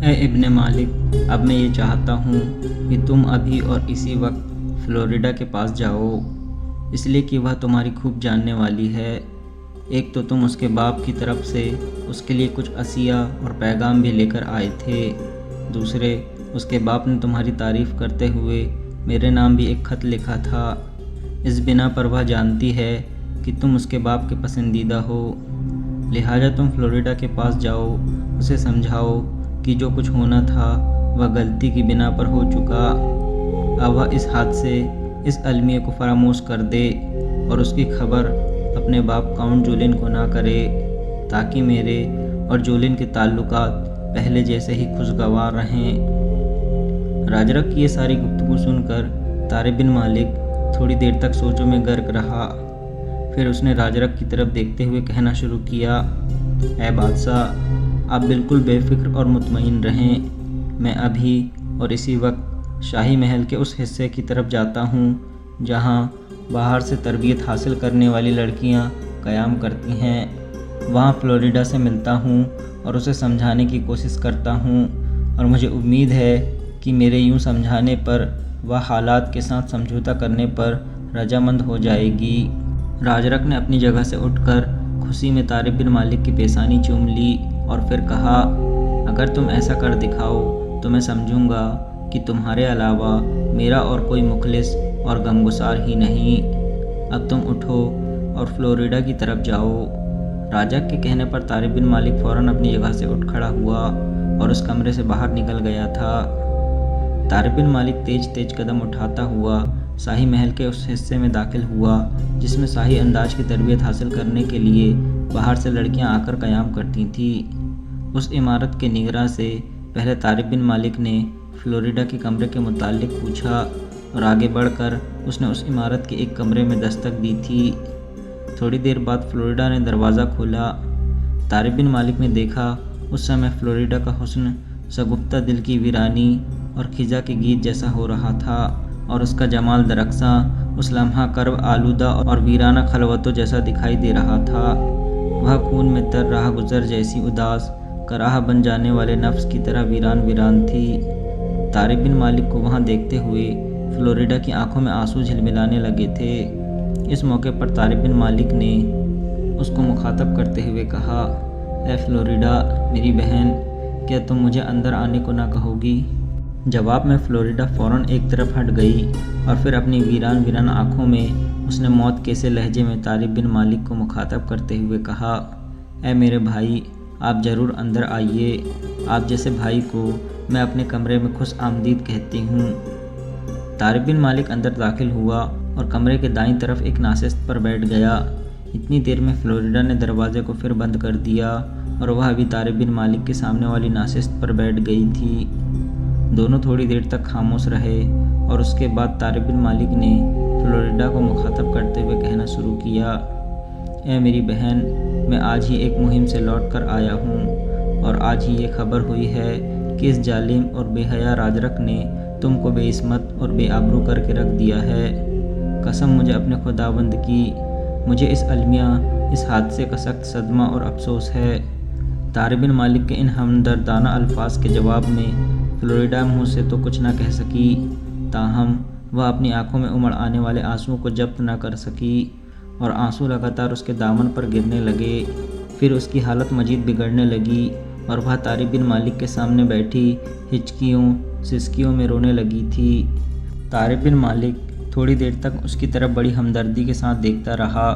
اے ابن مالک، اب میں یہ چاہتا ہوں کہ تم ابھی اور اسی وقت فلوریڈا کے پاس جاؤ، اس لیے کہ وہ تمہاری خوب جاننے والی ہے۔ ایک تو تم اس کے باپ کی طرف سے اس کے لیے کچھ عطیہ اور پیغام بھی لے کر آئے تھے، دوسرے اس کے باپ نے تمہاری تعریف کرتے ہوئے میرے نام بھی ایک خط لکھا تھا۔ اس بنا پر وہ جانتی ہے کہ تم اس کے باپ کے پسندیدہ ہو، لہٰذا تم فلوریڈا کے پاس جاؤ، اسے سمجھاؤ کہ جو کچھ ہونا تھا وہ غلطی کی بنا پر ہو چکا۔ اب وہ اس حادثے، اس المیہ کو فراموش کر دے اور اس کی خبر اپنے باپ کاؤنٹ جولین کو نہ کرے، تاکہ میرے اور جولین کے تعلقات پہلے جیسے ہی خوشگوار رہیں۔ راجرک کی یہ ساری گفتگو سن کر طارق بن مالک تھوڑی دیر تک سوچوں میں غرق رہا، پھر اس نے راجرک کی طرف دیکھتے ہوئے کہنا شروع کیا، اے بادشاہ، آپ بالکل بے فکر اور مطمئن رہیں، میں ابھی اور اسی وقت شاہی محل کے اس حصے کی طرف جاتا ہوں جہاں باہر سے تربیت حاصل کرنے والی لڑکیاں قیام کرتی ہیں۔ وہاں فلوریڈا سے ملتا ہوں اور اسے سمجھانے کی کوشش کرتا ہوں، اور مجھے امید ہے کہ میرے یوں سمجھانے پر وہ حالات کے ساتھ سمجھوتا کرنے پر رضامند ہو جائے گی۔ راجرک نے اپنی جگہ سے اٹھ کر خوشی میں طارق بن مالک کی پیشانی چوم لی اور پھر کہا، اگر تم ایسا کر دکھاؤ تو میں سمجھوں گا کہ تمہارے علاوہ میرا اور کوئی مخلص اور غمگسار ہی نہیں۔ اب تم اٹھو اور فلوریڈا کی طرف جاؤ۔ راجرک کے کہنے پر طارق بن مالک فوراً اپنی جگہ سے اٹھ کھڑا ہوا اور اس کمرے سے باہر نکل گیا تھا۔ طارق بن مالک تیز تیز قدم اٹھاتا ہوا شاہی محل کے اس حصے میں داخل ہوا جس میں شاہی انداز کی تربیت حاصل کرنے کے لیے باہر سے لڑکیاں آ کر قیام کرتی تھیں۔ اس عمارت کے نگراں سے پہلے طارق بن مالک نے فلوریڈا کے کمرے کے متعلق پوچھا اور آگے بڑھ کر اس نے اس عمارت کے ایک کمرے میں دستک دی تھی۔ تھوڑی دیر بعد فلوریڈا نے دروازہ کھولا۔ طارق بن مالک نے دیکھا اس سمے فلوریڈا کا حسن شگفتہ دل کی ویرانی اور خزاں کے گیت جیسا ہو رہا تھا، اور اس کا جمال درخشاں اس لمحہ کرب آلودہ اور ویرانہ خلوتوں جیسا دکھائی دے رہا تھا۔ وہ خون میں تر راہ گزر جیسی اداس کراہ بن جانے والے نفس کی طرح ویران ویران تھی۔ طارق بن مالک کو وہاں دیکھتے ہوئے فلوریڈا کی آنکھوں میں آنسو جھلملانے لگے تھے۔ اس موقع پر طارق بن مالک نے اس کو مخاطب کرتے ہوئے کہا، اے فلوریڈا میری بہن، کیا تم مجھے اندر آنے کو نہ کہو گی؟ جواب میں فلوریڈا فوراً ایک طرف ہٹ گئی اور پھر اپنی ویران ویران آنکھوں میں اس نے موت کیسے لہجے میں طارق بن مالک کو مخاطب کرتے ہوئے کہا، اے میرے بھائی، آپ ضرور اندر آئیے، آپ جیسے بھائی کو میں اپنے کمرے میں خوش آمدید کہتی ہوں۔ طارق بن مالک اندر داخل ہوا اور کمرے کے دائیں طرف ایک ناشست پر بیٹھ گیا۔ اتنی دیر میں فلوریڈا نے دروازے کو پھر بند کر دیا اور وہ ابھی طارق بن مالک کے سامنے والی ناشست پر بیٹھ گئی تھی۔ دونوں تھوڑی دیر تک خاموش رہے اور اس کے بعد طارق بن مالک نے فلوریڈا کو مخاطب کرتے ہوئے کہنا شروع کیا، اے میری بہن، میں آج ہی ایک مہم سے لوٹ کر آیا ہوں اور آج ہی یہ خبر ہوئی ہے کہ اس ظالم اور بے حیا راجرک نے تم کو بے عصمت اور بے آبرو کر کے رکھ دیا ہے۔ قسم مجھے اپنے خداوند کی، مجھے اس المیہ، اس حادثے کا سخت صدمہ اور افسوس ہے۔ طارق بن مالک کے ان ہمدردانہ الفاظ کے جواب میں فلوریڈا منہ سے تو کچھ نہ کہہ سکی، تاہم وہ اپنی آنکھوں میں امڑ آنے والے آنسوؤں کو ضبط نہ کر سکی اور آنسو لگاتار اس کے دامن پر گرنے لگے۔ پھر اس کی حالت مزید بگڑنے لگی اور وہ طارق بن مالک کے سامنے بیٹھی ہچکیوں سسکیوں میں رونے لگی تھی۔ طارق بن مالک تھوڑی دیر تک اس کی طرف بڑی ہمدردی کے ساتھ دیکھتا رہا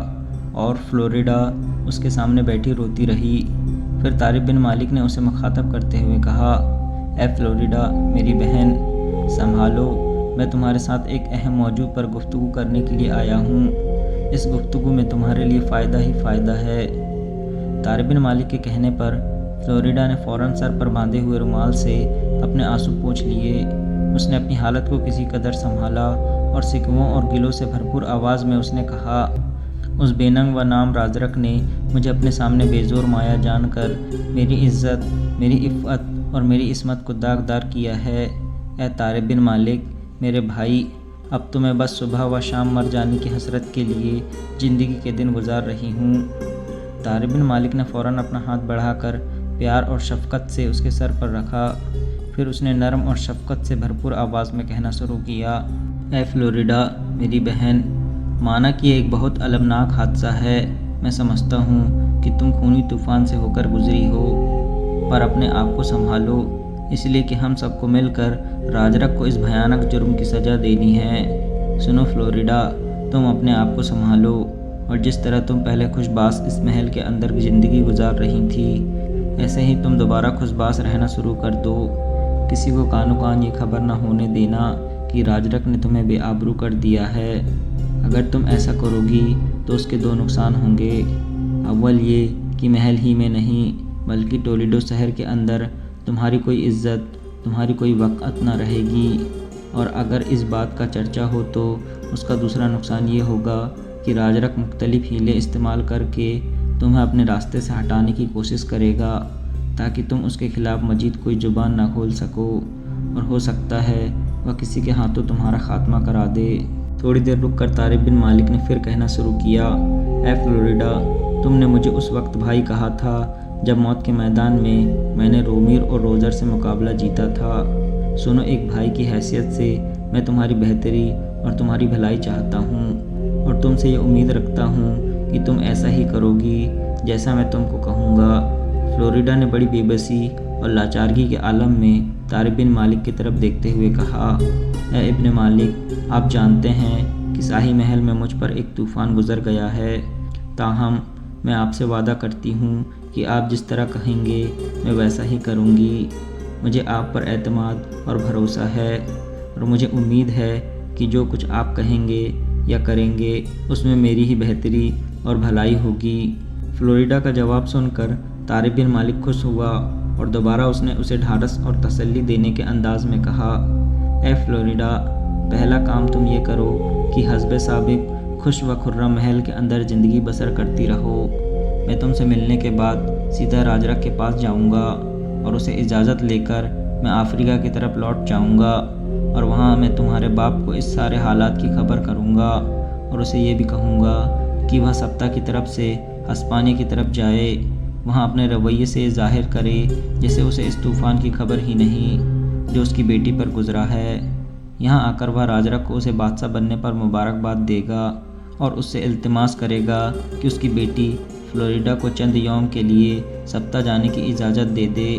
اور فلوریڈا اس کے سامنے بیٹھی روتی رہی۔ پھر طارق بن مالک نے اسے مخاطب کرتے ہوئے کہا، اے فلوریڈا میری بہن، سنبھالو، میں تمہارے ساتھ ایک اہم موضوع پر گفتگو کرنے کے لیے آیا ہوں۔ اس گفتگو میں تمہارے لیے فائدہ ہی فائدہ ہے۔ طارق بن مالک کے کہنے پر فلوریڈا نے فوراً سر پر باندھے ہوئے رومال سے اپنے آنسو پوچھ لیے۔ اس نے اپنی حالت کو کسی قدر سنبھالا اور شکووں اور گلوں سے بھرپور آواز میں اس نے کہا، اس بے ننگ و نام راجرک نے مجھے اپنے سامنے بے زور مایا جان کر میری عزت، میری عفت اور میری عصمت کو داغدار کیا ہے۔ اے طارق بن مالک میرے بھائی، اب تو میں بس صبح و شام مر جانے کی حسرت کے لیے زندگی کے دن گزار رہی ہوں۔ طارق بن مالک نے فوراً اپنا ہاتھ بڑھا کر پیار اور شفقت سے اس کے سر پر رکھا۔ پھر اس نے نرم اور شفقت سے بھرپور آواز میں کہنا شروع کیا، اے فلوریڈا میری بہن، مانا کہ یہ ایک بہت المناک حادثہ ہے۔ میں سمجھتا ہوں کہ تم خونی طوفان سے ہو کر گزری ہو، پر اپنے آپ کو سنبھالو، اس لیے کہ ہم سب کو مل کر راجرک کو اس بھیانک جرم کی سزا دینی ہے۔ سنو فلوریڈا، تم اپنے آپ کو سنبھالو، اور جس طرح تم پہلے خوش باس اس محل کے اندر زندگی گزار رہی تھی، ایسے ہی تم دوبارہ خوش باس رہنا شروع کر دو۔ کسی کو کانو کان یہ خبر نہ ہونے دینا کہ راجرک نے تمہیں بے آبرو کر دیا ہے۔ اگر تم ایسا کرو گی تو اس کے دو نقصان ہوں گے۔ اول یہ کہ محل ہی میں نہیں بلکہ ٹولیڈو شہر کے اندر تمہاری کوئی عزت، تمہاری کوئی وقعت نہ رہے گی، اور اگر اس بات کا چرچا ہو تو اس کا دوسرا نقصان یہ ہوگا کہ راجرک مختلف ہیلے استعمال کر کے تمہیں اپنے راستے سے ہٹانے کی کوشش کرے گا تاکہ تم اس کے خلاف مزید کوئی زبان نہ کھول سکو، اور ہو سکتا ہے وہ کسی کے ہاتھوں تمہارا خاتمہ کرا دے۔ تھوڑی دیر رک کر طارق بن مالک نے پھر کہنا شروع کیا، اے فلوریڈا، تم نے مجھے اس وقت بھائی کہا تھا جب موت کے میدان میں نے رومیر اور روزر سے مقابلہ جیتا تھا۔ سنو، ایک بھائی کی حیثیت سے میں تمہاری بہتری اور تمہاری بھلائی چاہتا ہوں، اور تم سے یہ امید رکھتا ہوں کہ تم ایسا ہی کرو گی جیسا میں تم کو کہوں گا۔ فلوریڈا نے بڑی بے بسی اور لاچارگی کے عالم میں طارق بن مالک کی طرف دیکھتے ہوئے کہا، اے ابن مالک، آپ جانتے ہیں کہ شاہی محل میں مجھ پر ایک طوفان گزر گیا ہے، تاہم میں آپ سے وعدہ کرتی ہوں کہ آپ جس طرح کہیں گے میں ویسا ہی کروں گی۔ مجھے آپ پر اعتماد اور بھروسہ ہے، اور مجھے امید ہے کہ جو کچھ آپ کہیں گے یا کریں گے اس میں میری ہی بہتری اور بھلائی ہوگی۔ فلوریڈا کا جواب سن کر طارق بن مالک خوش ہوا، اور دوبارہ اس نے اسے ڈھارس اور تسلی دینے کے انداز میں کہا، اے فلوریڈا، پہلا کام تم یہ کرو کہ حسب سابق خوش و خرم محل کے اندر زندگی بسر کرتی رہو۔ میں تم سے ملنے کے بعد سیدھا راجرک کے پاس جاؤں گا، اور اسے اجازت لے کر میں افریقہ کی طرف لوٹ جاؤں گا، اور وہاں میں تمہارے باپ کو اس سارے حالات کی خبر کروں گا، اور اسے یہ بھی کہوں گا کہ وہ سبتا کی طرف سے ہسپانیہ کی طرف جائے، وہاں اپنے رویے سے ظاہر کرے جیسے اسے اس طوفان کی خبر ہی نہیں جو اس کی بیٹی پر گزرا ہے۔ یہاں آ کر وہ راجرک کو اسے بادشاہ بننے پر مبارکباد دے گا، اور اس سے التماس کرے گا کہ اس کی بیٹی فلوریڈا کو چند یوم کے لیے سبتا جانے کی اجازت دے دے،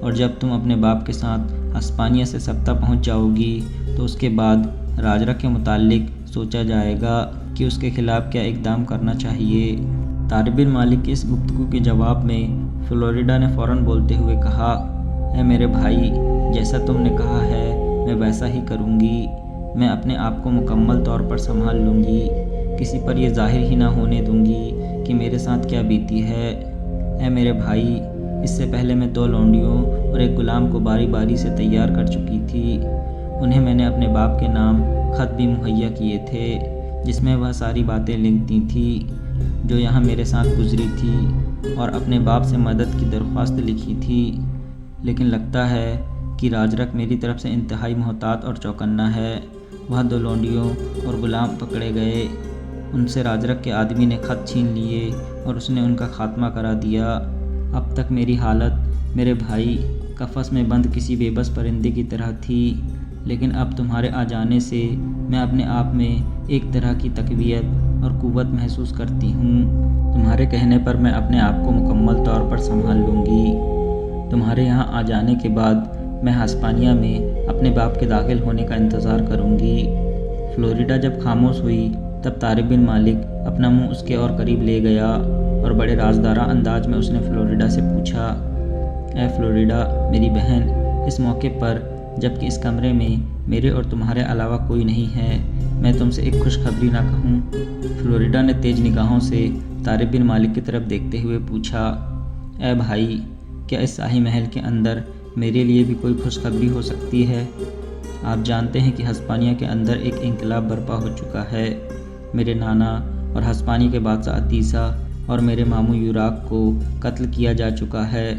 اور جب تم اپنے باپ کے ساتھ ہسپانیہ سے سبتا پہنچ جاؤ گی تو اس کے بعد راجرک کے متعلق سوچا جائے گا کہ اس کے خلاف کیا اقدام کرنا چاہیے۔ طارق بن مالک کی اس گفتگو کے جواب میں فلوریڈا نے فوراً بولتے ہوئے کہا، اے میرے بھائی، جیسا تم نے کہا ہے میں ویسا ہی کروں گی۔ میں اپنے آپ کو مکمل طور پر سنبھال لوں گی، کسی پر یہ ظاہر ہی نہ ہونے دوں گی کہ میرے ساتھ کیا بیتی ہے۔ اے میرے بھائی، اس سے پہلے میں 2 لونڈیوں اور ایک غلام کو باری باری سے تیار کر چکی تھی۔ انہیں میں نے اپنے باپ کے نام خط بھی مہیا کیے تھے جس میں وہ ساری باتیں لکھ دی تھیں جو یہاں میرے ساتھ گزری تھی، اور اپنے باپ سے مدد کی درخواست لکھی تھی، لیکن لگتا ہے کہ راجرک میری طرف سے انتہائی محتاط اور چوکنا ہے۔ وہ 2 لونڈیوں اور غلام پکڑے گئے، ان سے راجرک کے آدمی نے خط چھین لیے اور اس نے ان کا خاتمہ کرا دیا۔ اب تک میری حالت میرے بھائی قفس میں بند کسی بے بس پرندے کی طرح تھی، لیکن اب تمہارے آ جانے سے میں اپنے آپ میں ایک طرح کی تقویت اور قوت محسوس کرتی ہوں۔ تمہارے کہنے پر میں اپنے آپ کو مکمل طور پر سنبھال لوں گی۔ تمہارے یہاں آ جانے کے بعد میں ہسپانیہ میں اپنے باپ کے داخل ہونے کا انتظار کروں گی۔ فلوریڈا جب خاموش ہوئی تب طارق بن مالک اپنا منہ اس کے اور قریب لے گیا، اور بڑے رازدارہ انداز میں اس نے فلوریڈا سے پوچھا، اے فلوریڈا میری بہن، اس موقع پر جب کہ اس کمرے میں میرے اور تمہارے علاوہ کوئی نہیں ہے، میں تم سے ایک خوشخبری نہ کہوں؟ فلوریڈا نے تیز نگاہوں سے طارق بن مالک کی طرف دیکھتے ہوئے پوچھا، اے بھائی، کیا اس شاہی محل کے اندر میرے لیے بھی کوئی خوشخبری ہو سکتی ہے؟ آپ جانتے ہیں کہ ہسپانیہ کے اندر ایک انقلاب برپا ہو چکا ہے۔ میرے نانا اور ہسپانیہ کے بادشاہ عتیسہ اور میرے ماموں یوراک کو قتل کیا جا چکا ہے،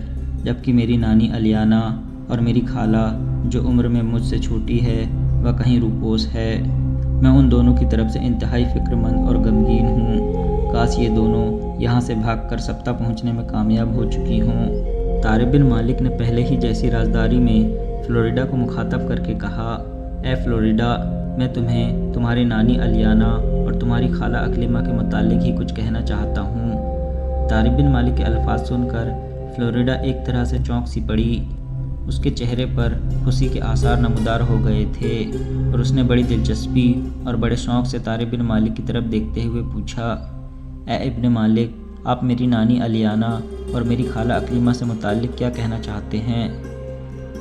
جبکہ میری نانی الیانا اور میری خالہ جو عمر میں مجھ سے چھوٹی ہے وہ کہیں روپوس ہے۔ میں ان دونوں کی طرف سے انتہائی فکر مند اور غمگین ہوں۔ کاش یہ دونوں یہاں سے بھاگ کر سبتا پہنچنے میں کامیاب ہو چکی ہوں۔ طارق بن مالک نے پہلے ہی جیسی رازداری میں فلوریڈا کو مخاطب کر کے کہا، اے فلوریڈا، میں تمہیں تمہاری نانی الیانا اور تمہاری خالہ اکلیمہ کے متعلق ہی کچھ کہنا چاہتا ہوں۔ طارق بن مالک کے الفاظ سن کر فلوریڈا ایک طرح سے چونک سی پڑی۔ اس کے چہرے پر خوشی کے آثار نمودار ہو گئے تھے اور اس نے بڑی دلچسپی اور بڑے شوق سے طارق بن مالک کی طرف دیکھتے ہوئے پوچھا، اے ابن مالک، آپ میری نانی الیانا اور میری خالہ اکلیمہ سے متعلق کیا کہنا چاہتے ہیں؟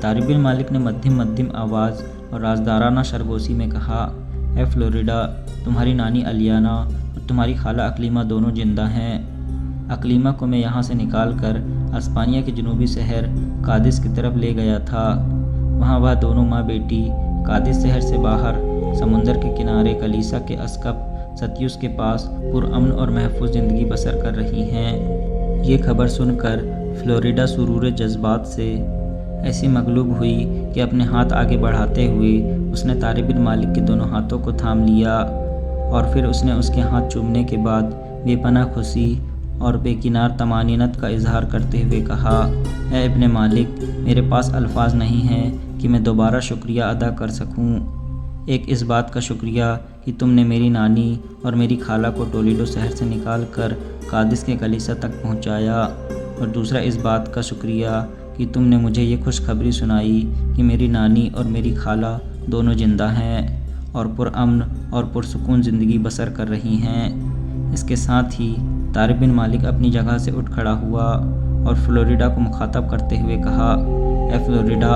طارق بن مالک نے مدھم آواز اور رازدارانہ سرگوشی میں کہا، اے فلوریڈا، تمہاری نانی الیانا اور تمہاری خالہ اکلیمہ دونوں زندہ ہیں۔ اکلیمہ کو میں یہاں سے نکال کر اسپانیہ کے جنوبی شہر کادس کی طرف لے گیا تھا۔ وہاں وہ دونوں ماں بیٹی کادس شہر سے باہر سمندر کے کنارے کلیسا کے اسقف ستیوس کے پاس پرامن اور محفوظ زندگی بسر کر رہی ہیں۔ یہ خبر سن کر فلوریڈا سرور جذبات سے ایسی مغلوب ہوئی کہ اپنے ہاتھ آگے بڑھاتے ہوئے اس نے طارق بن مالک کے دونوں ہاتھوں کو تھام لیا اور پھر اس نے اس کے ہاتھ چومنے کے بعد بے پناہ خوشی اور بے کنار طمانینت کا اظہار کرتے ہوئے کہا، اے ابن مالک، میرے پاس الفاظ نہیں ہیں کہ میں دوبارہ شکریہ ادا کر سکوں۔ ایک اس بات کا شکریہ کہ تم نے میری نانی اور میری خالہ کو ٹولیڈو شہر سے نکال کر کادس کے کلیسا تک پہنچایا، اور دوسرا اس بات کا شکریہ کہ تم نے مجھے یہ خوشخبری سنائی کہ میری نانی اور میری خالہ دونوں زندہ ہیں اور پرامن اور پرسکون زندگی بسر کر رہی ہیں۔ اس کے ساتھ ہی طارق بن مالک اپنی جگہ سے اٹھ کھڑا ہوا اور فلوریڈا کو مخاطب کرتے ہوئے کہا، اے فلوریڈا،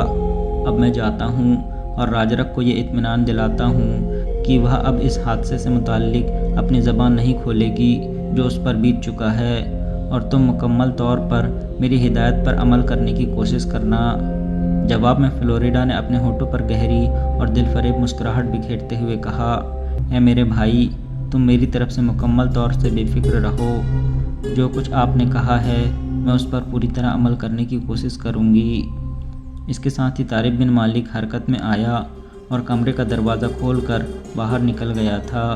اب میں جاتا ہوں اور راجرک کو یہ اطمینان دلاتا ہوں کہ وہ اب اس حادثے سے متعلق اپنی زبان نہیں کھولے گی جو اس پر بیت چکا ہے، اور تم مکمل طور پر میری ہدایت پر عمل کرنے کی کوشش کرنا۔ جواب میں فلوریڈا نے اپنے ہونٹوں پر گہری اور دل فریب مسکراہٹ بکھیرتے ہوئے کہا، اے میرے بھائی، تم میری طرف سے مکمل طور سے بے فکر رہو۔ جو کچھ آپ نے کہا ہے میں اس پر پوری طرح عمل کرنے کی کوشش کروں گی۔ اس کے ساتھ ہی طارق بن مالک حرکت میں آیا اور کمرے کا دروازہ کھول کر باہر نکل گیا تھا۔